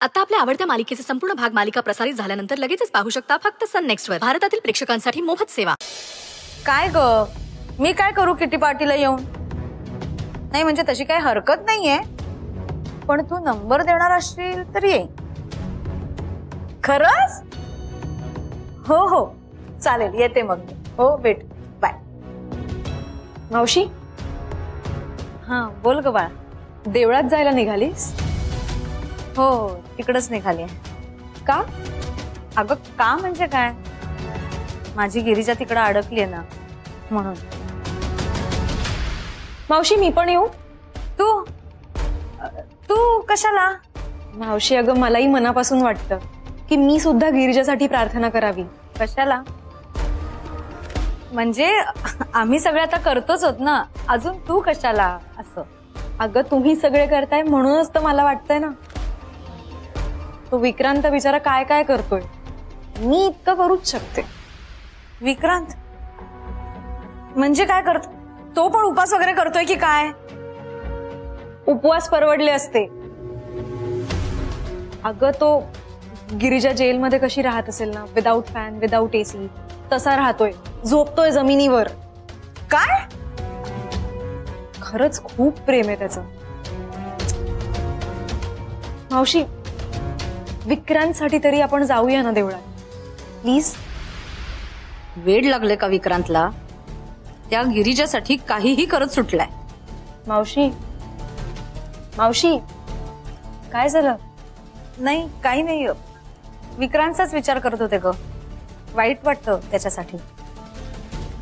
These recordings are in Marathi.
आता आपल्या आवडत्या मालिकेचे संपूर्ण भाग मालिका प्रसारित झाल्यानंतर लगेचच पाहू शकता फक्त सन नेक्स्ट वर. भारतातील प्रेक्षकांसाठी मोफत सेवा. काय ग, मी काय करू किटी पार्टीला येऊन? नाही म्हणजे तशी काही हरकत नाहीये, पण तू नंबर देणार असशील तर ये. खरंच? हो हो चालेल, येते मग. हो भेट, बाय. मावशी, हा बोल ग बाळा. देवळात जायला निघालीस? हो तिकडच निघाली. का? अगं का म्हणजे काय, माझी गिरिजा तिकडं अडकली ना म्हणून. मावशी मी पण येऊ? तू तू कशाला? मावशी अगं मलाही मनापासून वाटतं की मी सुद्धा गिरिजासाठी प्रार्थना करावी. कशाला म्हणजे आम्ही सगळे आता करतोच होत ना, अजून तू कशाला असं? अगं तुम्ही सगळे करताय म्हणूनच तर मला वाटतंय ना. तो विक्रांत बिचारा काय काय करतोय, मी इतकं करूच शकते. विक्रांत म्हणजे काय करतो? तो पण उपास वगैरे करतोय की काय? उपवास परवडले असते. अगं तो गिरिजा जेलमध्ये कशी राहत असेल ना, विदाऊट फॅन विदाऊट एसी, तसा राहतोय, झोपतोय जमिनीवर. काय? खरंच खूप प्रेम आहे त्याचं. मावशी विक्रांतसाठी तरी आपण जाऊया ना देवळात, प्लीज. वेड लागले का विक्रांतला? त्या गिरिजासाठी काहीही करत सुटलाय. मावशी मावशी काय झालं? नाही काही नाही, विक्रांतचाच विचार करत होते ग. वाईट वाटतं त्याच्यासाठी,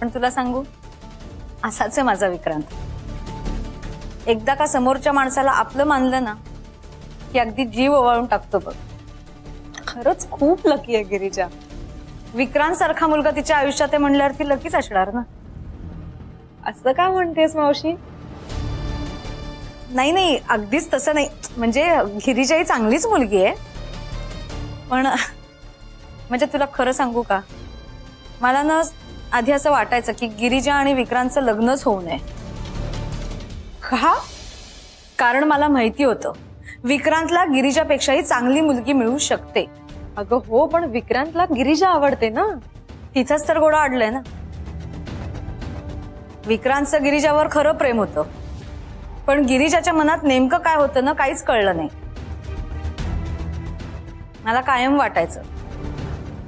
पण तुला सांगू, असाच आहे माझा विक्रांत. एकदा का समोरच्या माणसाला आपलं मानलं ना की अगदी जीव ओवाळून टाकतो बघ. खरंच खूप लकी आहे गिरिजा. विक्रांत सारखा मुलगा तिच्या आयुष्यात आहे म्हणल्यावर ती लकीच असणार ना. असं का म्हणतेस मावशी? नाही नाही अगदीच तसं नाही, म्हणजे गिरिजा ही चांगलीच मुलगी आहे, पण म्हणजे तुला खरं सांगू का, मला ना आधी असं वाटायचं की गिरिजा आणि विक्रांतचं लग्नच होऊ नये. का? कारण मला माहिती होतं विक्रांतला गिरिजापेक्षाही चांगली मुलगी मिळू शकते. अगं हो, पण विक्रांतला गिरिजा आवडते ना. तिथंच तर गोडा अडलंय ना. विक्रांतचं गिरिजावर खरं प्रेम होतं, पण गिरिजाच्या मनात नेमकं काय होतं ना काहीच कळलं नाही. मला कायम वाटायचं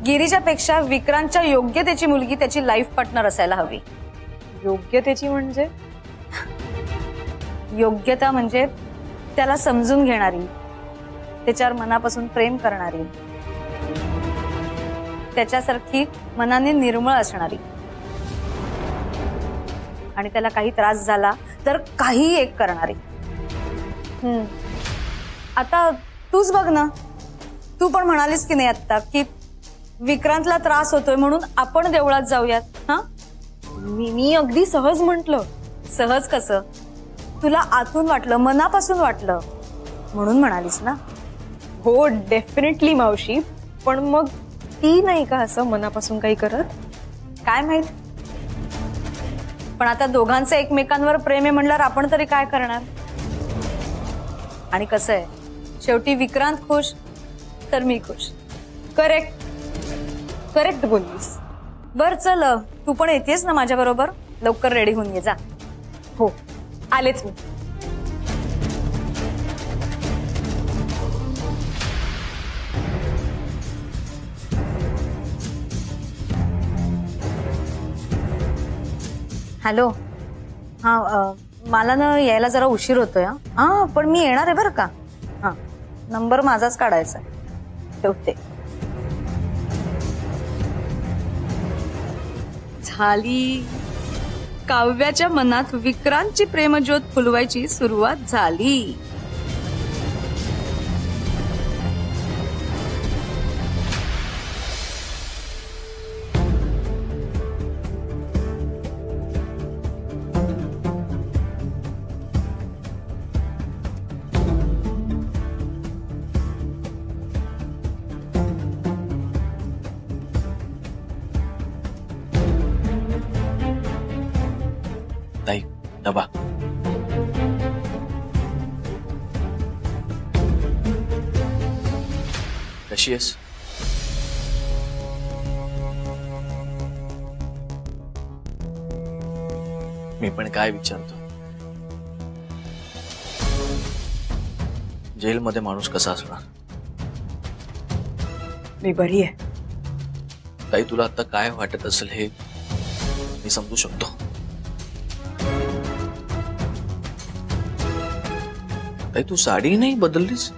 गिरिजापेक्षा विक्रांतच्या योग्यतेची मुलगी त्याची लाईफ पार्टनर असायला हवी. योग्यतेची म्हणजे? योग्यता म्हणजे त्याला समजून घेणारी, त्याच्यावर मनापासून प्रेम करणारी, त्याच्यासारखी मनाने निर्मळ असणारी, आणि त्याला काही त्रास झाला तर काही एक करणारी. आता तूच बघ ना, तू पण म्हणालीस की नाही आता की विक्रांतला त्रास होतोय म्हणून आपण देवळात जाऊयात. हा, मी अगदी सहज म्हंटल. सहज कसं? तुला आतून वाटलं, मनापासून वाटलं म्हणून म्हणालीस ना. हो डेफिनेटली मावशी, पण मग ती नाही का असं मनापासून काही करत? काय माहित, पण आता दोघांचं एकमेकांवर प्रेम आहे म्हणल्यावर आपण तरी काय करणार. आणि कसं आहे, शेवटी विक्रांत खुश तर मी खुश. करेक्ट करेक्ट बोललीस. बर चल, तू पण येतेस ना माझ्या बरोबर? लवकर रेडी होऊन ये जा. हो आलेच मी. हॅलो. हा मला ना यायला जरा उशीर होतोय. हा पण मी येणार आहे बरं का. हा नंबर माझाच काढायचा, ठेवते. झाली. काव्याच्या मनात विक्रांतची प्रेमज्योत फुलवायची सुरुवात झाली. ताई डबा. कशी आहेस? मी पण काय विचारतो, जेलमध्ये माणूस कसा असणार? मी बरी आहे. ताई तुला आता काय वाटत असेल हे मी समजू शकतो. ताई तू साडी नाही बदललीस?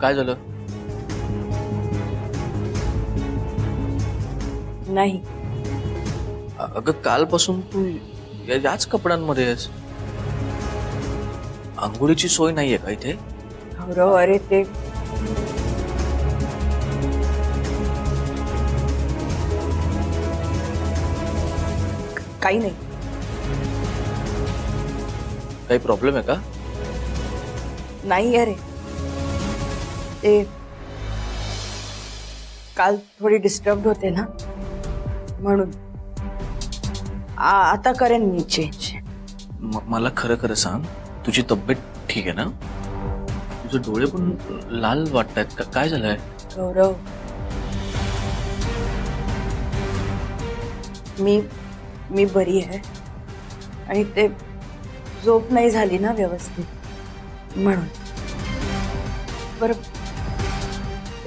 काय झालं? नाही, अगं कालपासून तू याच कपड्यांमध्ये आहेस. आंघोळीची सोय नाहीये का इथे? गौरव, अरे ते काही नाही. काही प्रॉब्लेम आहे का? नाही अरे, ते काल थोडी डिस्टर्ब होते ना म्हणून. आता करेन मी चेंज. मला खरं खरं सांग, तुझी तब्येत ठीक आहे ना? तुझे डोळे पण लाल वाटतायत का? काय झालंय? गौरव, मी बरी आहे आणि ते झोप नाही झाली ना व्यवस्थित म्हणून. बरं,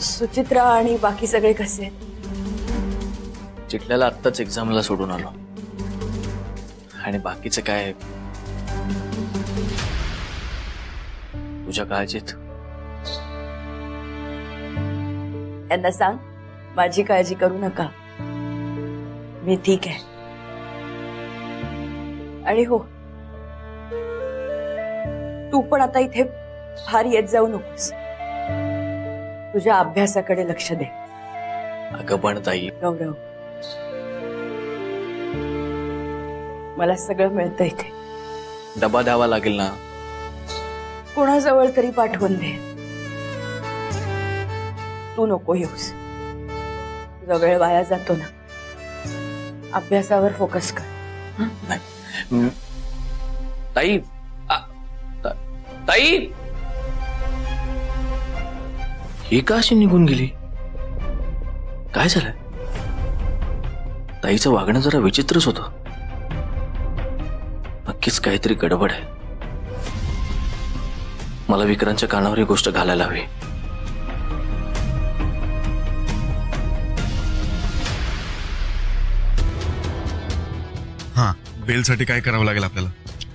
सुचित्रा आणि बाकी सगळे कसे आहेत? चिटल्याला आत्ताच एक्झामला सोडून आलो आणि बाकीचं काय तुझ्या काळजीत. त्यांना सांग माझी काळजी करू नका, मी ठीक आहे. आणि हो, तू पण आता इथे फार येत जाऊ नकोस. तुझ्या अभ्यासाकडे लक्ष दे. अगं पण ताई, गौरव, मला सगळं मिळतं इथे. डबा द्यावा लागेल ना? कोणाजवळ तरी पाठवून दे. तू नको येऊस, तुझा वेळ वाया जातो ना. अभ्यासावर फोकस कर. नाही ताई, ताई ही का अशी निघून गेली? काय झालं? ताईचं वागणं जरा विचित्रच होतं. नक्कीच काहीतरी गडबड आहे. मला विक्रांतच्या कानावर ही गोष्ट घालायला हवी. हा, बेलसाठी काय करावं लागेल आपल्याला?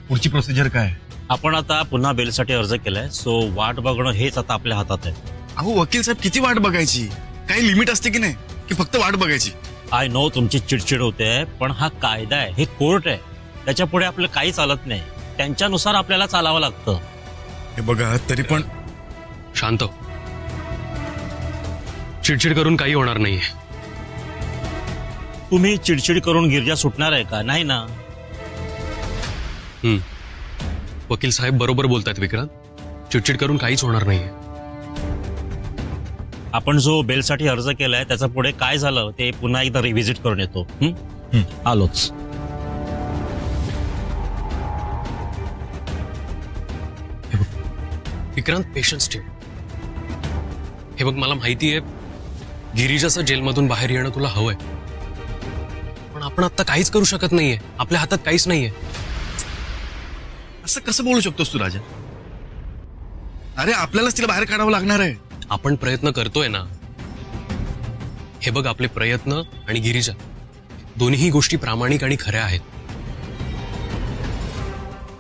पुढची प्रोसिजर काय? आपण आता पुन्हा बेलसाठी अर्ज केलाय, सो वाट बघणं हेच आता आपल्या हातात आहे. अहो वकील साहेब, किती वाट बघायची? काही लिमिट असते की नाही, की फक्त वाट बघायची? आय नो तुमची चिडचिड होते, पण हा कायदा आहे, हे कोर्ट आहे, त्याच्या पुढे आपलं काही चालत नाही. त्यांच्यानुसार आपल्याला चालावं लागतं. हे बघा, तरी पण शांत, चिडचिड करून काही होणार नाहीये. तुम्ही चिडचिड करून गिरजा सुटणार आहे का? नाही ना. वकील साहेब बरोबर बोलतायत विक्रांत, चिडचिड करून काहीच होणार नाहीये. आपण जो बेलसाठी अर्ज केलाय त्याचा पुढे काय झालं ते पुन्हा एकदा रिव्हिजिट करून येतो. आलोच. विक्रांत, पेशन्स ठेव. हे बघ, मला माहिती आहे गिरिजाचं जेलमधून बाहेर येणं तुला हवंय, पण आपण आता काहीच करू शकत नाहीये. आपल्या हातात काहीच नाहीये. असं कसं बोलू शकतोस तू राजा? अरे आपल्यालाच तिला बाहेर काढावं लागणार आहे. आपण प्रयत्न करतोय ना. हे बघ, आपले प्रयत्न आणि गिरिजा दोन्ही गोष्टी प्रामाणिक आणि खऱ्या आहेत.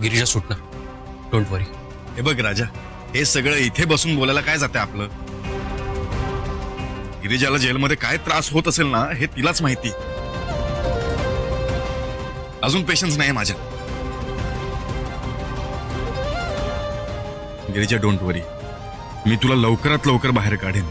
गिरिजा सुटणार, डोंट वरी. हे बघ राजा, हे सगळं इथे बसून बोलायला काय जाते आपलं? गिरिजाला जेलमध्ये काय त्रास होत असेल ना, हे तिलाच माहिती. अजून पेशन्स नाही माझ्यात. गिरिजा, डोंट वरी, मी तुला लवकरात लवकर बाहेर काढेन.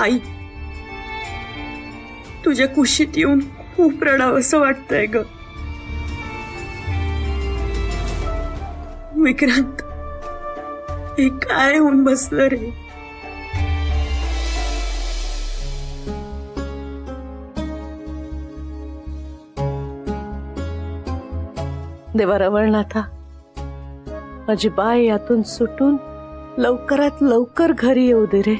आई, तुझ्या कुशीत येऊन खूप रडावंसं वाटतंय ग. विक्रांत, हे काय होऊन बसलं रे? देवा रवळनाथा, माझी बाई यातून सुटून लवकरात लवकर घरी येऊ दे रे.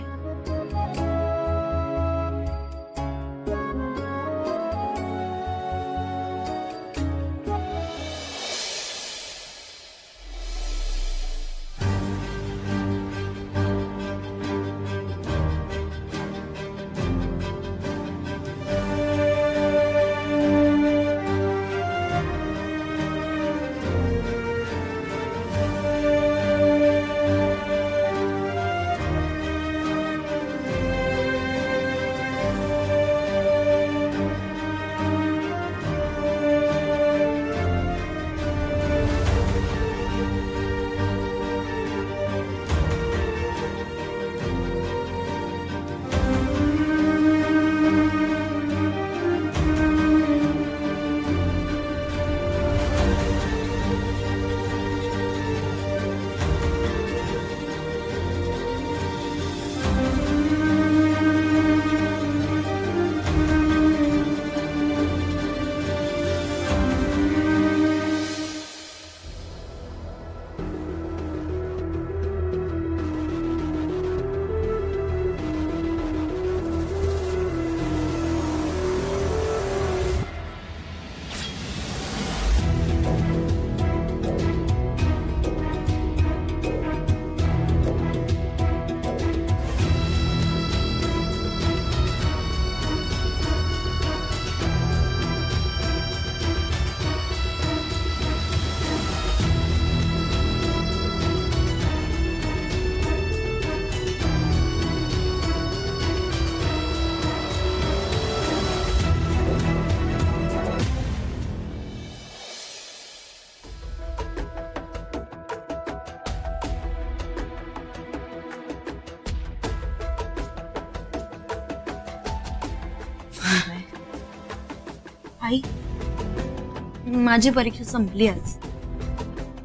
माझी परीक्षा संपली आज.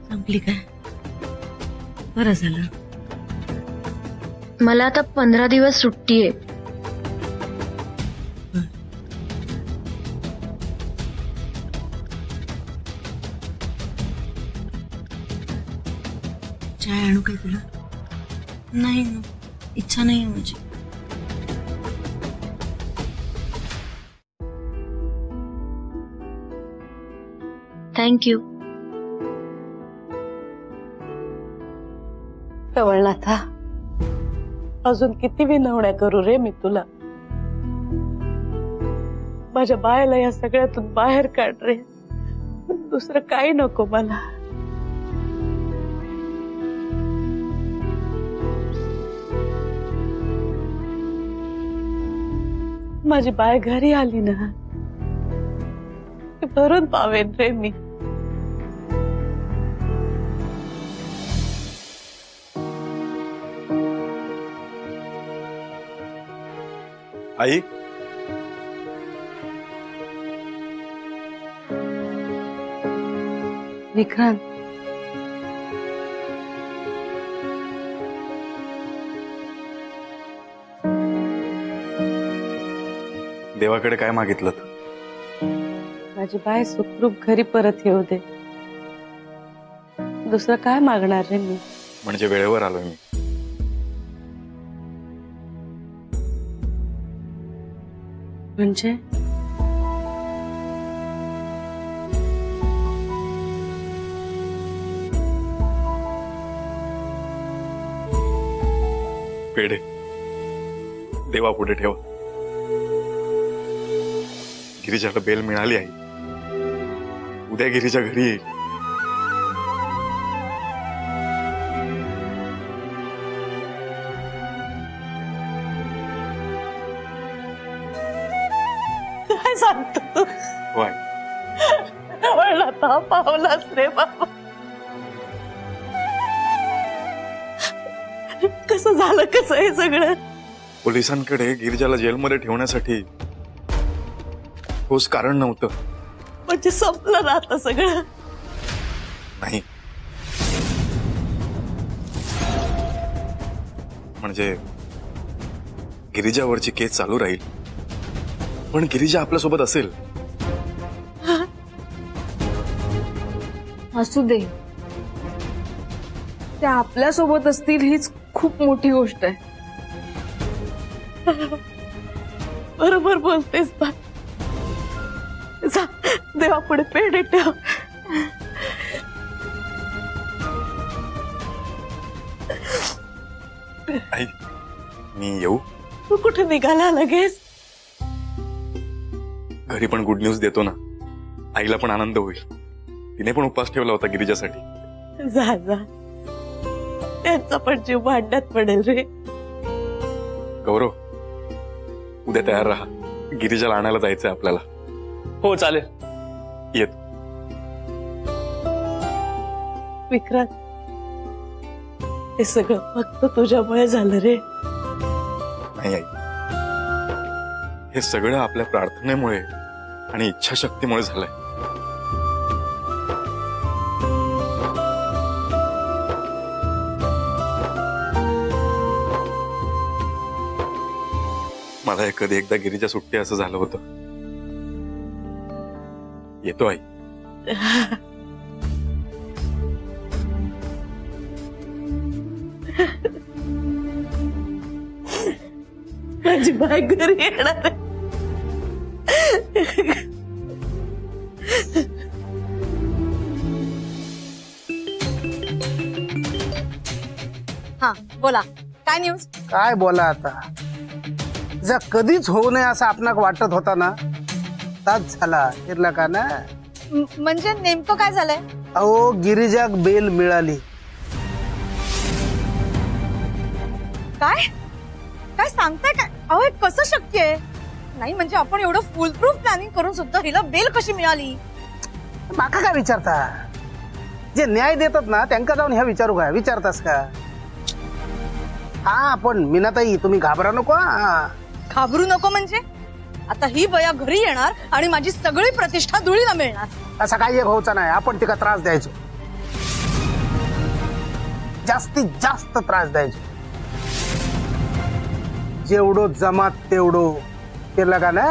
संपली काय? बरं झालं. मला आता 15 दिवस सुट्टी आहे. चाय आणू काय तुला? नाही ना, इच्छा नाही आहे माझी. थँक्यू. कवळनाथा, अजून किती विनवण्या करू रे मी तुला. माझ्या बायला या सगळ्यातून बाहेर काढ रे. दुसरं काही नको मला. माझी बाय घरी आली ना, भरून पावेन रे मी. आई, विक्रांत, देवाकडे काय मागितलं? माझी बाय सुखरूप घरी परत येऊ दे. दुसरं काय मागणार रे मी. म्हणजे वेळेवर आलोय मी. म्हणजे पेढे देवा पुढे ठेवा. गिरीजाला बेल मिळाली आई. उद्या गिरीजा घरी येईल. काय सांगतो? होय, कवळनाथा, पावलास रे बाबा. कसं झालं, कसं हे सगळं? पोलिसांकडे गिरिजाला जेलमध्ये ठेवण्यासाठी ठोस कारण नव्हतं. म्हणजे संपलं ना आता सगळं? नाही, म्हणजे गिरिजावरची केस चालू राहील, पण गिरिजा आपल्यासोबत असेल. असू दे, त्या आपल्या सोबत असतील हीच खूप मोठी गोष्ट आहे. बरोबर बोलतेस बा. जा, देवा पुढे पेढे ठेव. आई, मी येऊ? तू कुठे निघाला लगेच? घरी पण गुड न्यूज देतो ना. आईला पण आनंद होईल. तिने पण उपवास ठेवला होता गिरिजासाठी. जा जा, त्यांचा पण जीव भांड्यात पडेल रे. गौरव, उद्या तयार राहा. गिरिजाला आणायला जायचंय आपल्याला. हो चालेल. येत. विक्रांत, हे सगळं फक्त तुझ्यामुळे झालं रे. नाही आई, हे सगळं आपल्या प्रार्थनेमुळे आणि इच्छाशक्तीमुळे झालंय. मला कधी एकदा गिरीच्या सुट्टी असं झालं होतं. येतो आई. माझी बाय घरी येणार आहे. हा बोला, काय न्यूज? काय बोला आता. जर कधीच होऊ नये असं आपणाक वाटत होता ना, ताच झाला. फिरला का ना? म्हणजे नेमकं काय झालंय? अहो, गिरिजाक बेल मिळाली. काय काय सांगताय काय? अहो, हे कसं शक्य आहे? नाही म्हणजे आपण एवढं फुल प्रूफ प्लॅनिंग करून सुद्धा हिला बेल कशी मिळाली? माका काय विचारता? जे न्याय देतात ना त्यांना जाऊन ह्या विचारू का? विचारतास का? हा, पण मीनाताई तुम्ही घाबरा नको. घाबरू नको म्हणजे? आता ही बया घरी येणार आणि माझी सगळी प्रतिष्ठा धुळीला मिळणार. असं काही एक व्हायचं नाही. आपण तिला त्रास द्यायचो, जास्तीत जास्त त्रास द्यायचो. जेवढं जमात तेवढं केलं का ना